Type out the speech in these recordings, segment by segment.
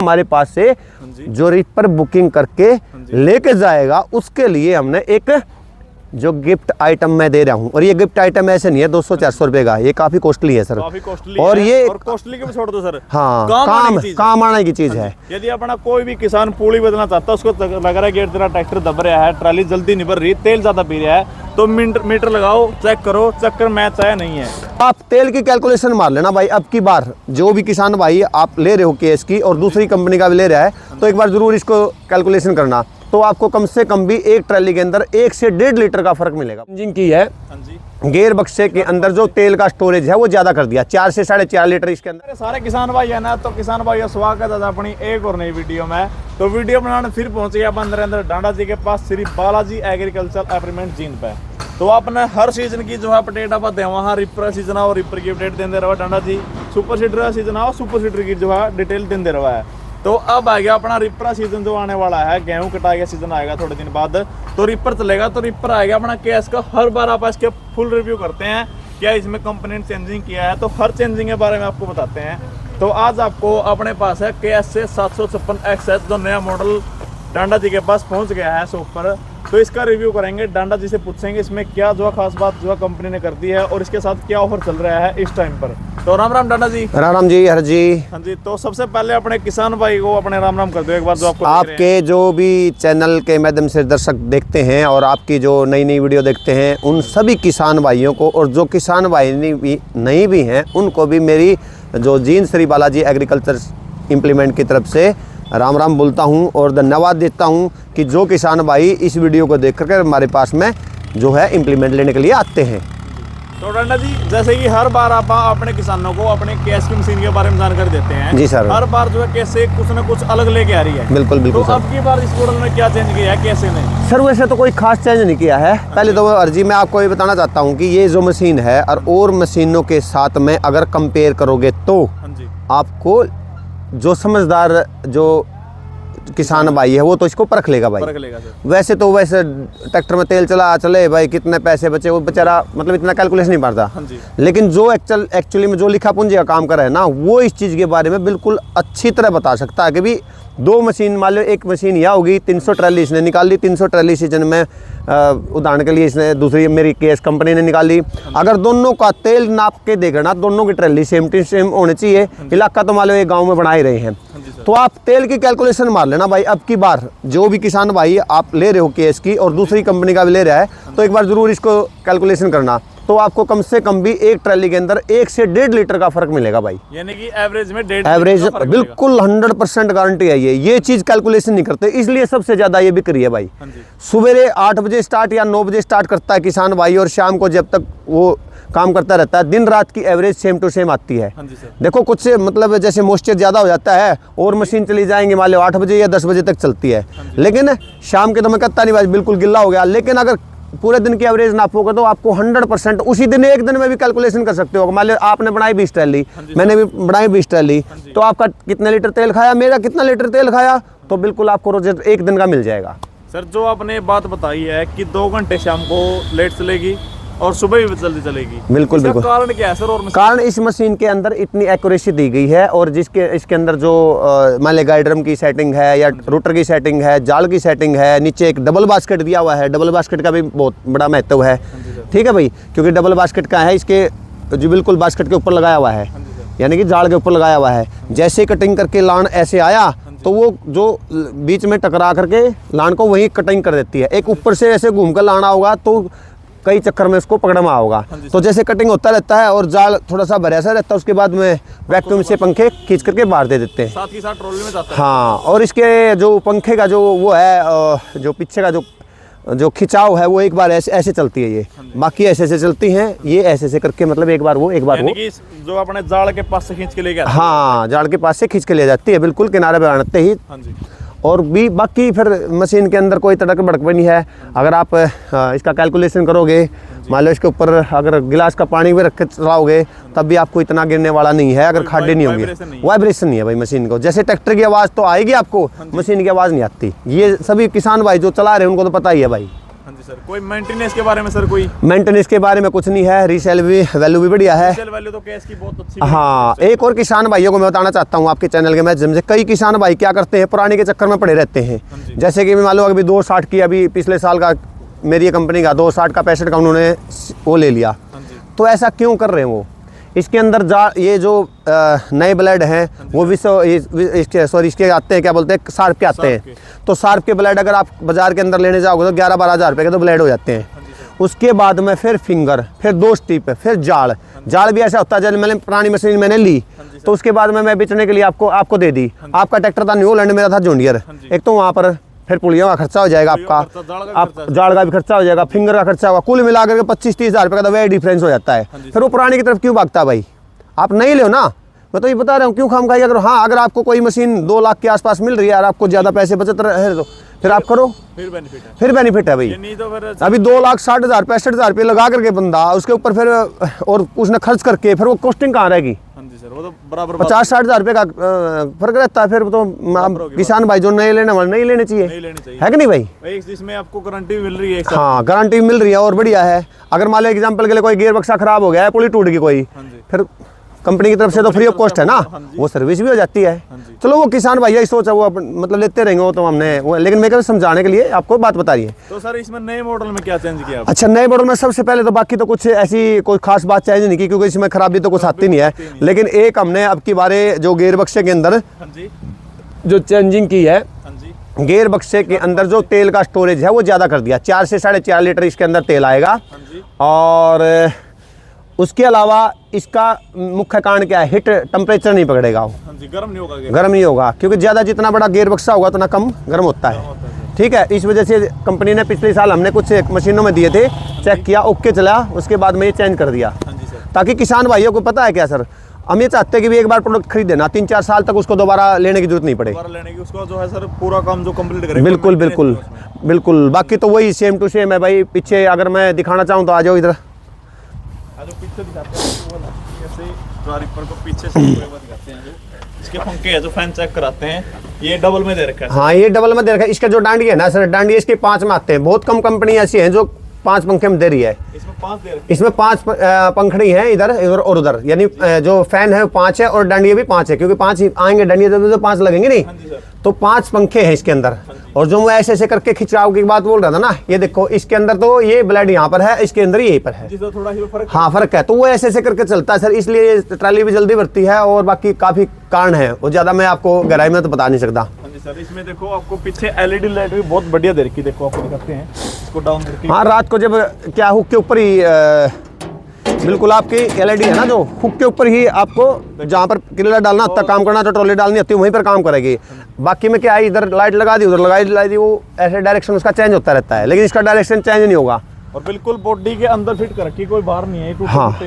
हमारे पास से जो रीपर बुकिंग करके लेके जाएगा उसके लिए हमने एक जो गिफ्ट आइटम मैं दे रहा हूँ, और ये गिफ्ट आइटम ऐसे नहीं है 200-400 रुपए का, ये काफी कॉस्टली है सर। काफी कॉस्टली और है, ये और कॉस्टली के भी छोड़ दो सर। हाँ, काम आने की चीज है। यदि अपना कोई भी किसान पूरी बदलना चाहता है, उसको लग रहा है कि तेरा ट्रैक्टर दब रहा है, ट्राली जल्दी नहीं भर रही, तेल ज्यादा पी रहा है, तो मीटर लगाओ, चेक करो, चक्कर मैच आया नहीं है। आप तेल की कैलकुलेशन मार लेना भाई। अब की बार जो भी किसान भाई आप ले रहे हो केस की और दूसरी कंपनी का भी ले रहा है, तो एक बार जरूर इसको कैलकुलेशन करना, तो आपको कम से कम भी एक ट्राली के अंदर 1 से 1.5 लीटर का फर्क मिलेगा। इंजन की है, गेयर बक्से के अंदर जो तेल का स्टोरेज है वो ज्यादा कर दिया, 4 से 4.5 लीटर इसके अंदर। सारे किसान भाई है ना, तो किसान भाई स्वागत है अपनी एक और नई वीडियो में। तो वीडियो बनाने फिर पहुंचे गया अंदर डांडा जी के पास, श्री बालाजी एग्रीकल्चर एग्रीमेंट जीन पे। तो आपने हर सीजन की जो है अपडेट आप दे वहाँ रिपर सीजन और रिपर की अपडेट देते रहा डांडा जी, सुपर सीडर सीजन आओ, सुपर सीडर की जो है डिटेल देते रहा है। तो अब आ गया अपना रिपर सीजन जो आने वाला है, गेहूं कटाई का सीजन आएगा थोड़े दिन बाद, तो रिपर चलेगा। तो रिपर आएगा अपना केएस का, हर बार आप इसके फुल रिव्यू करते हैं, क्या इसमें कंपनी ने चेंजिंग किया है, तो हर चेंजिंग के बारे में आपको बताते हैं। तो आज आपको अपने पास है केएस से 756 XS, जो नया मॉडल डांडा जी के पास पहुंच गया है शॉप पर, तो इसका रिव्यू करेंगे। डांडा जी से पूछेंगे इसमें क्या जो खास बात जो कंपनी ने कर दी है, और इसके साथ क्या ऑफर चल रहा है इस टाइम पर। तो राम राम डांडा जी। राम राम जी, हर जी। हाँ जी, तो सबसे पहले अपने किसान भाई को अपने राम राम कर दो एक बार, जो आपको आपके जो भी चैनल के माध्यम से दर्शक देखते हैं और आपकी जो नई नई वीडियो देखते हैं, उन सभी किसान भाइयों को, और जो किसान भाई नहीं भी हैं उनको भी मेरी जो gene Shri Balaji agriculture implement की तरफ से राम राम बोलता हूं और धन्यवाद देता हूं कि जो किसान भाई इस वीडियो को देख करके हमारे पास में जो है इम्प्लीमेंट लेने के लिए आते हैं। तो डांडा जी, जैसे कि हर बार आप अपने किसानों को अपने केएस की मशीन के बारे में जानकारी देते हैं जी सर, हर बार जो है कैसे कुछ न कुछ अलग लेके आ रही है। बिल्कुल बिल्कुल। तो अब की बार इस मॉडल में क्या चेंज किया है कैसे ने? सर वैसे तो कोई खास चेंज नहीं किया है। पहले तो अर्जी मैं आपको ये बताना चाहता हूँ कि ये जो मशीन है और मशीनों के साथ में अगर कंपेयर करोगे तो आपको जो समझदार जो किसान भाई है वो तो इसको परख लेगा भाई। वैसे तो वैसे ट्रैक्टर में तेल चले भाई, कितने पैसे बचे, वो बेचारा मतलब इतना कैलकुलेशन नहीं मारता। लेकिन जो एक्चुअली में जो लिखा पूंजी का काम कर रहा है ना, वो इस चीज़ के बारे में बिल्कुल अच्छी तरह बता सकता है कि भी 2 मशीन मान लो, एक मशीन यह होगी 300 ट्राली इसने निकाल ली, 300 ट्राली सीजन में उदाहरण के लिए इसने दूसरी मेरी केएस कंपनी ने निकाल ली। अगर दोनों का तेल नाप के देखना ना, दोनों की ट्राली सेम टू सेम होनी चाहिए। इलाका तो मान लो एक गाँव में बना ही रहे हैं, तो आप तेल की कैलकुलेशन मार लेना भाई। अब की बार जो भी किसान भाई आप ले रहे हो केएस की और दूसरी कंपनी का भी ले रहा है, तो एक बार जरूर इसको कैलकुलेशन करना, तो आपको कम से कम भी एक ट्राली के अंदर 1 से 1.5 लीटर का फर्क मिलेगा भाई। यानी कि एवरेज में 1.5 एवरेज बिल्कुल 100% गारंटी है। ये चीज कैलकुलेशन नहीं करते, इसलिए सबसे ज्यादा ये बिक्री है भाई। सुबह 8 बजे स्टार्ट या 9 बजे स्टार्ट करता है किसान भाई, और शाम को जब तक वो काम करता रहता है, दिन रात की एवरेज सेम टू सेम आती है। देखो कुछ मतलब जैसे मॉइस्चर ज़्यादा हो जाता है और मशीन चली जाएंगे मान लो 8 बजे या 10 बजे तक चलती है, लेकिन शाम के तो मैं कहता नहीं भाई बिल्कुल गिल्ला हो गया। लेकिन अगर पूरे दिन की एवरेज नापोगे तो आपको 100% उसी दिन एक दिन में भी कैलकुलेशन कर सकते हो। मान लो आपने बनाई 20 ट्राली, मैंने भी बनाई 20 ट्राली, तो आपका कितने लीटर तेल खाया, मेरा कितना लीटर तेल खाया, तो बिल्कुल आपको रोज एक दिन का मिल जाएगा। सर जो आपने बात बताई है कि 2 घंटे शाम को लेट चलेगी और सुबह भी जल्दी चलेगी, बिल्कुल बिल्कुल। कारण क्या है सर? और कारण इस मशीन के अंदर इतनी एक्यूरेसी दी गई है, और इसके अंदर जो मान ले गाइड ड्रम की सेटिंग है या रूटर की सेटिंग है, जाल की सेटिंग है, नीचे एक डबल बास्केट दिया हुआ है। डबल बास्केट का भी बहुत बड़ा महत्व है, ठीक है भाई, क्योंकि डबल बास्केट का है इसके जो बिल्कुल बास्केट के ऊपर लगाया हुआ है, यानी कि जाल के ऊपर लगाया हुआ है। जैसे कटिंग करके लान ऐसे आया तो वो जो बीच में टकरा करके लान को वहीं कटिंग कर देती है। एक ऊपर से ऐसे घूम कर लाना होगा तो कई चक्कर में उसको पकड़ना होगा, तो जैसे कटिंग होता रहता है और जाल थोड़ा सा भरा सा रहता है, उसके बाद में वैक्यूम से पंखे खींच करके बाहर दे देते हैं, साथ ही साथ ट्रॉली में जाता है। हाँ, और इसके जो पंखे का जो वो है, जो पीछे का जो खिंचाव है वो एक बार ऐसे चलती है, ये बाकी ऐसे चलती हैं, ये ऐसे करके मतलब एक बार वो जो अपने जाल के पास से खींच के ले गया, हाँ जाल के पास से खींच के ले जाती है बिल्कुल किनारे पे आते ही। और भी बाकी फिर मशीन के अंदर कोई तड़क भड़क भी नहीं है। अगर आप इसका कैलकुलेशन करोगे, मान लो इसके ऊपर अगर गिलास का पानी भी रख के चलाओगे तब भी आपको इतना गिरने वाला नहीं है, अगर खाडे नहीं होंगे। वाइब्रेशन नहीं है भाई मशीन को, जैसे ट्रैक्टर की आवाज़ तो आएगी आपको, मशीन की आवाज़ नहीं आती। ये सभी किसान भाई जो चला रहे हैं उनको तो पता ही है भाई। सर। कोई मेंटेनेंस के बारे में सर कोई? मेंटेनेंस के बारे में कुछ नहीं है, रीसेल भी वैल्यू भी बढ़िया है। रीसेल वैल्यू तो कैश की बहुत अच्छी। हाँ, एक और किसान भाइयों को मैं बताना चाहता हूँ आपके चैनल के माध्यम से। कई किसान भाई क्या करते हैं, पुराने के चक्कर में पड़े रहते हैं। जैसे कि मान लो अभी 260 की, अभी पिछले साल का मेरी ये कंपनी का 260 का 65 का उन्होंने वो ले लिया। तो ऐसा क्यों कर रहे हैं वो? इसके अंदर ये जो नए ब्लेड हैं वो इसके आते हैं, क्या बोलते हैं, शार्प के आते हैं। तो शार्प के ब्लेड अगर आप बाजार के अंदर लेने जाओगे तो 11-12 हज़ार रुपये के तो ब्लेड हो जाते हैं। उसके बाद में फिर फिंगर, फिर 2 स्टिप, फिर जाल भी ऐसा होता है। जब मैंने पुरानी मशीन मैंने ली तो उसके बाद में मैं बेचने के लिए आपको दे दी। आपका ट्रैक्टर था न्यू होलैंड, मेरा था जॉन्डियर। एक तो वहाँ पर फिर पुलियों का खर्चा हो जाएगा आपका, आप जाड़ का भी खर्चा हो जाएगा, फिंगर का खर्चा होगा, कुल मिलाकर के 25-30 हज़ार रुपये का तो वही डिफरेंस हो जाता है। फिर वो पुराने की तरफ क्यों भागता है भाई? आप नहीं लो ना, मैं तो ये बता रहा हूँ, क्यों खामखाई। अगर हाँ, अगर आपको कोई मशीन 2 लाख के आसपास मिल रही है और आपको ज़्यादा पैसे बचत रहे तो फिर आप करो, फिर बेनिफिट है भाई। नहीं तो फिर अभी 2,60,000 65,000 रुपये लगा करके बंदा उसके ऊपर फिर और उसने खर्च करके फिर वो कॉस्टिंग कहाँ रहेगी? वो तो बराबर 50-60 हज़ार रुपये का फर्क रहता है। फिर तो किसान भाई जो नहीं लेने वाले नहीं लेने चाहिए, है कि नहीं भाई? इसमें आपको गारंटी मिल रही है। हाँ, गारंटी मिल रही है और बढ़िया है। अगर मान लो एग्जाम्पल के लिए कोई गियर बक्सा खराब हो गया है, पुली टूट गई कोई, फिर कंपनी की तरफ से तो फ्री ऑफ कॉस्ट है ना, वो सर्विस भी हो जाती है। चलो वो किसान भाई यही सोचा, वो मतलब लेते रहेंगे वो तो हमने वो, लेकिन मैं क्या समझाने के लिए आपको बात बता रही है। तो सर इसमें नए मॉडल में क्या चेंज किया? अच्छा, नए मॉडल में सबसे पहले तो बाकी तो कुछ ऐसी कोई खास बात चेंज नहीं की, क्योंकि इसमें खराबी तो कुछ आती नहीं है। लेकिन एक हमने अब की बारे जो गियर बक्से के अंदर जो चेंजिंग की है, गियर बक्से के अंदर जो तेल का स्टोरेज है वो ज़्यादा कर दिया। 4 से 4.5 लीटर इसके अंदर तेल आएगा। और उसके अलावा इसका मुख्य कारण क्या है, हिट टेम्परेचर नहीं पकड़ेगा वो, गर्म नहीं होगा, क्योंकि ज़्यादा जितना बड़ा गियर बक्सा होगा उतना कम गर्म होता है। ठीक है, इस वजह से कंपनी ने पिछले साल हमने कुछ मशीनों में दिए थे, चेक किया, ओके चला, उसके बाद में ये चेंज कर दिया। ताकि किसान भाइयों को पता है क्या सर, हम ये चाहते हैं कि भी एक बार प्रोडक्ट खरीद देना, 3-4 साल तक उसको दोबारा लेने की जरूरत नहीं पड़े। उसको जो है सर पूरा काम जो कंप्लीट करें। बिल्कुल बिल्कुल बिल्कुल। बाकी तो वही सेम टू सेम है भाई। पीछे अगर मैं दिखाना चाहूँ तो आ जाओ इधर, पीछे दिखाते हैं ऐसे ड्राइवर को पीछे से दिखाते हैं। इसके पंखे है जो फैन चेक कराते हैं, ये डबल में दे रखा है। हाँ, ये डबल में दे रखा है। इसका जो डांडी है ना सर, डांडी इसके 5 में आते हैं। बहुत कम कंपनी ऐसी है जो 5 पंखे में दे रही है। इसमें 5 पंखड़ी हैं, इधर और उधर, यानी जो फैन है 5 है और डांडिया भी 5 है, क्योंकि 5 ही आएंगे, डांडिया तो 5 लगेंगे नहीं, तो 5 पंखे हैं इसके अंदर। और जो मैं ऐसे करके खिंचाव की बात बोल रहा था ना, ये देखो इसके अंदर तो ये ब्लेड यहाँ पर है, इसके अंदर यहीं पर है, थोड़ा ही फर्क। हाँ फर्क है। तो वो ऐसे करके चलता है सर, इसलिए ट्राली भी जल्दी बढ़ती है। और बाकी काफी कारण है, वो ज्यादा मैं आपको गहराई में तो बता नहीं सकता। सर इसमें देखो आपको पीछे एलईडी लाइट भी बहुत बढ़िया दे रखी, देखो आपको दिखाते हैं इसको डाउन करके। हाँ, रात को जब क्या हुक के ऊपर ही बिल्कुल आपकी एलईडी है ना, जो हुक के ऊपर ही आपको जहाँ पर किलर डालना होता, काम करना तो ट्रॉली डालनी होती है, वहीं पर काम करेगी। बाकी में क्या है, इधर लाइट लगा दी, उधर लगा दी, वो ऐसे डायरेक्शन उसका चेंज होता रहता है, लेकिन इसका डायरेक्शन चेंज नहीं होगा। और बिल्कुल बॉडी के अंदर फिट कर रखी, कोई बाहर नहीं है। हाँ,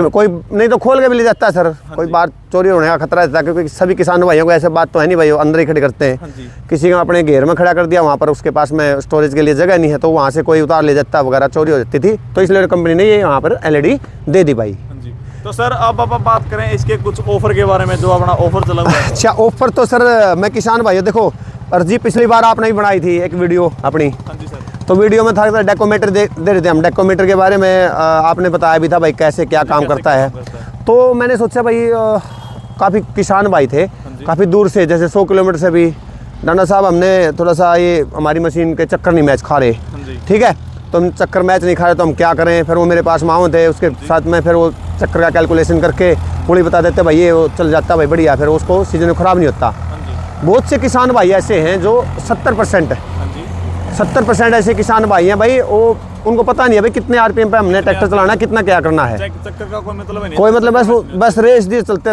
कोई नहीं तो खोल के भी ले जाता है सर। कोई बाहर चोरी होने का खतरा रहता है, क्योंकि सभी किसान भाइयों को ऐसे बात तो है नहीं भाई, वो अंदर ही खड़े करते हैं। किसी का अपने घेर में खड़ा कर दिया, वहाँ पर उसके पास में स्टोरेज के लिए जगह नहीं है, तो वहाँ से कोई उतार ले जाता वगैरह, चोरी हो जाती थी। तो इसलिए कंपनी ने ये वहाँ पर एलईडी दे दी भाई। तो सर अब आप बात करें इसके कुछ ऑफर के बारे में, जो अपना ऑफर चला हुआ है। अच्छा, ऑफर तो सर मैं किसान भाइयों देखो, अर्जी पिछली बार आपने ही बनाई थी एक वीडियो अपनी, तो वीडियो में था डेकोमीटर दे रहे थे हम। डेकोमीटर के बारे में आपने बताया भी था भाई कैसे क्या काम करता है। तो मैंने सोचा भाई काफ़ी किसान भाई थे काफ़ी दूर से, जैसे 100 किलोमीटर से भी, डांडा साहब हमने थोड़ा सा ये हमारी मशीन के चक्कर नहीं मैच खा रहे, ठीक है, तो हम चक्कर मैच नहीं खा रहे तो हम क्या करें। फिर वो मेरे पास माओ थे, उसके साथ में फिर वो चक्कर का कैलकुलेशन करके पूरी बता देते भाई, ये वो चल जाता भाई बढ़िया, फिर उसको सीजन में ख़राब नहीं होता। बहुत से किसान भाई ऐसे हैं जो 70% ऐसे किसान भाई हैं भाई, वो उनको पता नहीं है भाई कितने आरपीएम पे हमने ट्रैक्टर चलाना है, कितना क्या करना है, चक्कर का कोई मतलब नहीं, कोई मतलब बस रेस दी चलते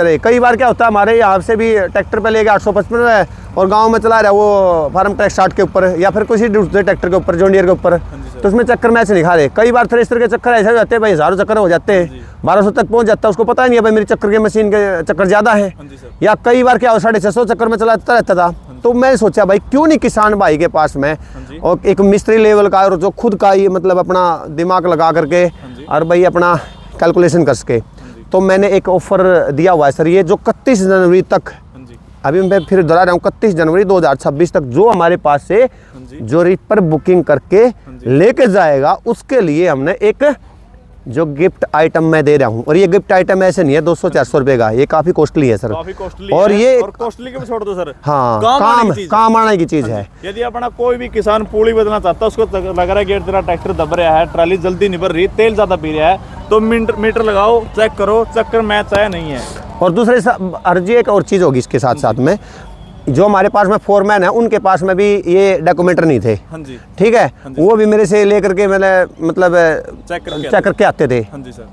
रहे। कई बार क्या होता है, हमारे यहाँ से भी ट्रैक्टर पे लेके 855 में और गांव में चला रहा है वो फार्म ट्रैक स्टार्ट के ऊपर, या फिर किसी दूसरे ट्रैक्टर के ऊपर, जॉन्डियर के ऊपर, तो उसमें चक्कर मैच नहीं खा रहे। कई बार थ्रेसर के चक्कर ऐसे हो जाते हैं भाई, 1000 चक्कर हो जाते हैं, 1200 तक पहुंच जाता है, उसको पता ही नहीं है भाई मेरी चक्कर की मशीन के चक्कर ज़्यादा है। या कई बार क्या हो 650 चक्कर में चलाता रहता था। तो मैंने सोचा भाई क्यों नहीं किसान भाई के पास में और एक मिस्त्री लेवल का और जो खुद का ये मतलब अपना दिमाग लगा करके और भाई अपना कैलकुलेशन कर सके, तो मैंने एक ऑफ़र दिया हुआ है सर, ये जो 31 जनवरी तक अभी मैं फिर दोहरा रहा हूँ 31 जनवरी 2026 तक जो हमारे पास से जो रिपर बुकिंग करके लेके जाएगा उसके लिए हमने एक जो गिफ्ट आइटम मैं दे रहा हूँ। और ये गिफ्ट आइटम ऐसे नहीं है 200-400 रुपए का, ये काफी कॉस्टली है सर। काफी कॉस्टली और है, ये और कॉस्टली के भी छोड़ दो सर, हाँ काम आने की चीज है। यदि अपना कोई भी किसान पूरी बदलना चाहता है, उसको लग रहा है कि तेरा ट्रैक्टर दब रहा है, ट्राली जल्दी नहीं भर रही, तेल ज्यादा पी रहा है, तो मीटर लगाओ, चेक करो, चक्कर मैच है नहीं है। और दूसरे अर्जी एक और चीज होगी इसके साथ साथ में, जो हमारे पास में फोरमैन है उनके पास में भी ये डॉक्यूमेंटर नहीं थे, ठीक है, वो भी मेरे से लेकर के मैंने मतलब चेक करके आते थे,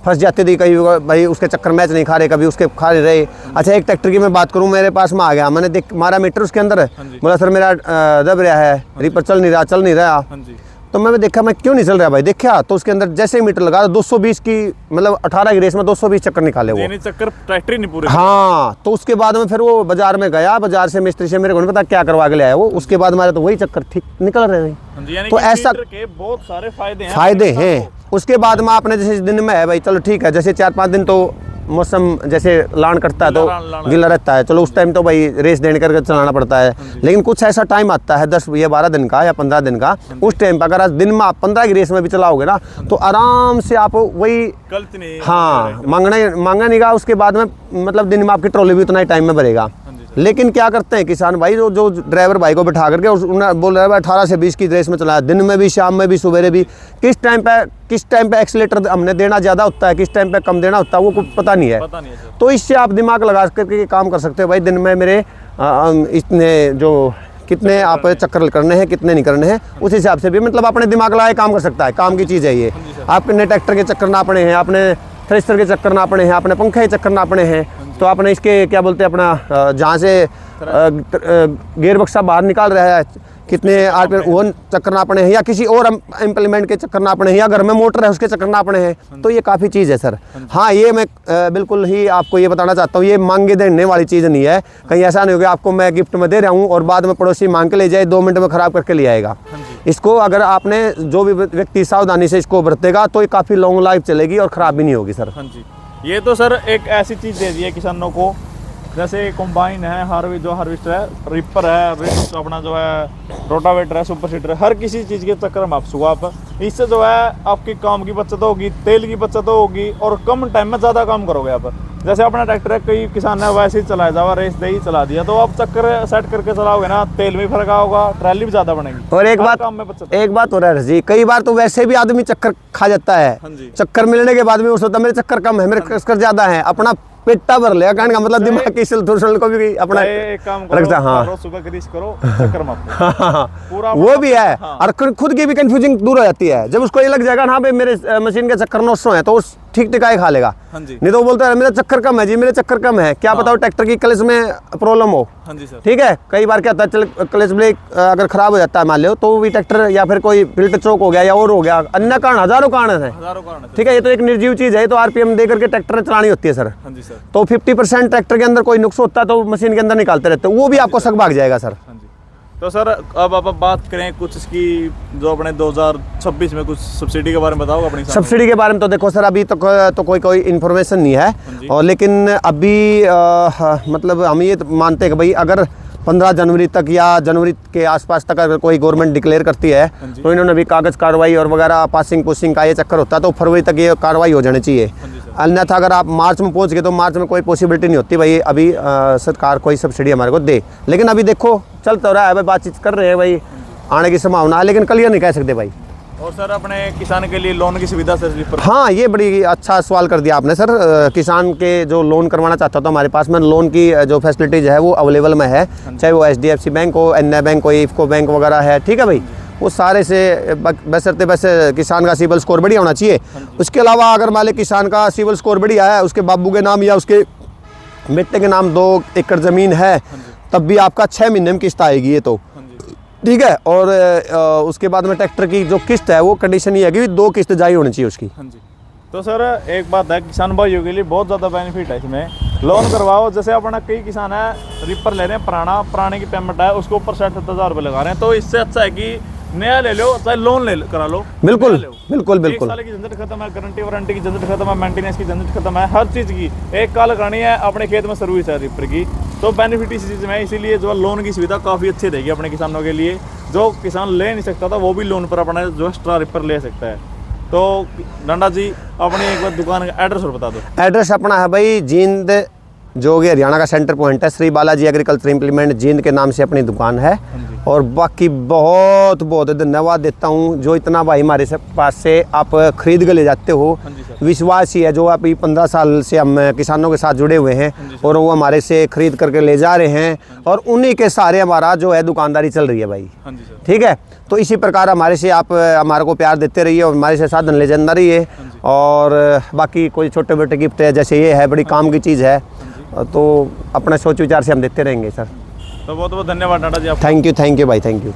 फंस जाते थे कहीं भाई उसके चक्कर मैच नहीं खा रहे, कभी उसके खा रहे। अच्छा एक ट्रैक्टर की मैं बात करूं, मेरे पास में आ गया, मैंने देख मारा मीटर उसके अंदर, बोला सर मेरा दब रहा है, रिपर चल नहीं रहा। तो मैंने देखा मैं क्यों नहीं चल रहा भाई, देखा तो उसके अंदर जैसे ही मीटर लगा 220 की मतलब 18 की रेस में 220 चक्कर निकाले वो, चक्कर ट्रैक्टर नहीं पूरे। हाँ, तो उसके बाद में फिर वो बाजार में गया, बाजार से मिस्त्री से मेरे को नहीं पता क्या करवा के ले आया वो, उसके बाद हमारे तो वही चक्कर ठीक निकल रहे हैं। तो ऐसा के बहुत सारे फायदे हैं। उसके बाद में आपने जैसे दिन में है भाई, चलो ठीक है, जैसे 4-5 दिन तो मौसम जैसे लान करता है तो गीला रहता है, चलो उस टाइम तो भाई रेस देने करके चलाना पड़ता है। लेकिन कुछ ऐसा टाइम आता है 10 या 12 दिन का या 15 दिन का, उस टाइम पर अगर आज दिन में आप 15 की रेस में भी चलाओगे ना तो आराम से आप वही हाँ मांगना नहीं गा, उसके बाद में मतलब दिन में आपकी ट्रॉली भी उतना ही टाइम में भरेगा। लेकिन क्या करते हैं किसान भाई, जो ड्राइवर भाई को बिठा करके बोल रहे हैं 18 से 20 की रेस में चलाया, दिन में भी, शाम में भी, सुबह भी, किस टाइम पे एक्सीलेटर हमने देना ज़्यादा होता है, किस टाइम पे कम देना होता है, वो कुछ पता नहीं है। तो इससे आप दिमाग लगा करके काम कर सकते हो भाई, दिन में मेरे इतने जो कितने आप चक्कर करने हैं, कितने नहीं करने हैं, उस हिसाब से भी मतलब अपने दिमाग लगाए काम कर सकता है। काम की चीज़ है ये। आपने ट्रैक्टर के चक्कर नापने हैं, आपने थ्रेशर के चक्कर नापने हैं, आपने पंखे के चक्कर नापने हैं, तो आपने इसके क्या बोलते हैं अपना जहाँ से गियर बक्सा बाहर निकाल रहा है कितने आरपीएम वो चक्कर नापने हैं, या किसी और इम्प्लीमेंट के चक्कर नापने हैं, या घर में मोटर है उसके चक्कर नापने हैं। तो ये काफ़ी चीज़ है सर। हाँ, ये मैं बिल्कुल ही आपको ये बताना चाहता हूँ, ये मांगे देने वाली चीज़ नहीं है। कहीं ऐसा नहीं हो गया आपको मैं गिफ्ट में दे रहा हूँ और बाद में पड़ोसी मांग के ले जाए 2 मिनट में ख़राब करके ले आएगा। इसको अगर आपने जो भी व्यक्ति सावधानी से इसको बरतेगा तो ये काफ़ी लॉन्ग लाइफ चलेगी और ख़राब भी नहीं होगी सर। ये तो सर एक ऐसी चीज़ दे दी है किसानों को, जैसे कॉम्बाइन है, हार्वेस्टर है, रिपर है, अपना जो है रोटावेटर है, सुपर सीडर है, हर किसी चीज़ के चक्कर में आप सुबह आप इससे जो है आपकी काम की बचत होगी, तेल की बचत होगी और कम टाइम में ज़्यादा काम करोगे आप। जैसे अपना ट्रैक्टर है, कई किसान है वैसे ही चलाया जावा, रेस दे ही चला दिया, तो आप चक्कर सेट करके चलाओगे ना, तेल में फर्क होगा, ट्रैली भी ज़्यादा बनेगी। और एक बात हो रहा है जी, कई बार तो वैसे भी आदमी चक्कर खा जाता है, चक्कर मिलने के बाद भी वो सोचता मेरे चक्कर कम है, मेरे चक्कर ज़्यादा है, अपना पेट्टा भर ले, कहने का मतलब दिमाग की संतुलन को भी अपना रखता। हाँ, सुबह ग्रीस करो, चक्कर पूरा वो भी है। और खुद की भी कंफ्यूजिंग दूर हो जाती है जब उसको ये लग जाएगा ना भाई मेरे मशीन के चक्कर 900 है, तो उस ठीक टिकाए खा लेगा। नहीं तो वो बोलता है मेरा चक्कर कम है जी, मेरे चक्कर कम है, क्या पता हो ट्रैक्टर की क्लच में प्रॉब्लम हो। ठीक है, कई बार क्या होता है चल क्लच ब्रेक अगर खराब हो जाता है मान लो, तो भी ट्रैक्टर या फिर कोई फिल्टर चौक हो गया या और हो गया, अन्य कारण हजारों कारण है। ठीक है, ये तो एक निर्जीव चीज है, तो आरपीएम दे करके ट्रैक्टर चलानी होती है सर। तो 50% ट्रैक्टर के अंदर कोई नुक्स होता है तो मशीन के अंदर निकालते रहते हैं, वो भी आपको शक भाग जाएगा सर। तो सर अब आप बात करें कुछ इसकी जो अपने 2026 में कुछ सब्सिडी के बारे में बताओ अपनी। सब्सिडी के बारे में तो देखो सर अभी तक तो कोई इन्फॉर्मेशन नहीं है, और लेकिन अभी मतलब हम ये मानते हैं कि भाई अगर 15 जनवरी तक या जनवरी के आसपास तक अगर कोई गवर्नमेंट डिक्लेयर करती है तो इन्होंने भी कागज़ कार्रवाई और वगैरह पासिंग पुसिंग का ये चक्कर होता है, तो फरवरी तक ये कार्रवाई हो जानी चाहिए। अन्यथा अगर आप मार्च में पहुंच गए तो मार्च में कोई पॉसिबिलिटी नहीं होती भाई अभी सरकार कोई सब्सिडी हमारे को दे। लेकिन अभी देखो चल तो रहा है भाई, बातचीत कर रहे हैं भाई, आने की संभावना है, लेकिन क्लियर नहीं कह सकते भाई। और सर अपने किसान के लिए लोन की सुविधा सर? हाँ, ये बड़ी अच्छा सवाल कर दिया आपने सर। किसान के जो लोन करवाना चाहता था हमारे पास में लोन की जो फैसिलिटीज है वो अवेलेबल में है, चाहे वो HDFC बैंक हो, एनआई बैंक हो, इफको बैंक वगैरह है। ठीक है भाई, वो सारे से बशर्ते वैसे किसान का सिविल स्कोर बढ़िया होना चाहिए। उसके अलावा अगर मान लें किसान का सिविल स्कोर बढ़िया है, उसके बाबू के नाम या उसके बेटे के नाम 2 एकड़ ज़मीन है, तब भी आपका 6 महीने में किस्त आएगी ये तो। ठीक है, और उसके बाद में ट्रैक्टर की जो किस्त है वो कंडीशन ये है कि 2 किस्त जारी होनी चाहिए उसकी। तो सर एक बात है, किसान भाइयों के लिए बहुत ज़्यादा बेनिफिट है इसमें, लोन करवाओ। जैसे अपना कई किसान है रिपर ले रहे हैं पुराने की पेमेंट है उसके ऊपर 60-70 रुपये लगा रहे हैं, तो इससे अच्छा है कि नया ले लो चाहे लोन करा लो। बिल्कुल बिल्कुल बिल्कुल, 1 साल की झंझट खत्म है, गारंटी वारंटी की झंझट खत्म है, मेंटेनेंस की झंझट खत्म है, हर चीज़ की एक कॉल करनी है, अपने खेत में सर्विस है रिपर की, तो बेनिफिट इस चीज़ में है, इसीलिए जो लोन की सुविधा काफ़ी अच्छी रहेगी अपने किसानों के लिए। जो किसान ले नहीं सकता था वो भी लोन पर अपना जो एक्स्ट्रा रिपर ले सकता है। तो डांडा जी अपनी एक बार दुकान का एड्रेस और बता दो। एड्रेस अपना है भाई जींद, जो कि हरियाणा का सेंटर पॉइंट है। श्री बालाजी एग्रीकल्चर इम्प्लीमेंट जींद के नाम से अपनी दुकान है। और बाकी बहुत बहुत धन्यवाद देता हूँ जो इतना भाई हमारे से पास से आप खरीद के ले जाते हो। विश्वास ही है जो आप 15 साल से हम किसानों के साथ जुड़े हुए हैं और वो हमारे से खरीद करके ले जा रहे हैं और उन्हीं के सहारे हमारा जो है दुकानदारी चल रही है भाई। ठीक है, तो इसी प्रकार हमारे से आप हमारे को प्यार देते रहिए और हमारे से साधन ले जाना रहिए। और बाकी कोई छोटे मोटे गिफ्ट है जैसे ये है, बड़ी काम की चीज़ है, तो अपना सोच विचार से हम देते रहेंगे सर। तो बहुत बहुत धन्यवाद डांडा जी आप। थैंक यू भाई, थैंक यू।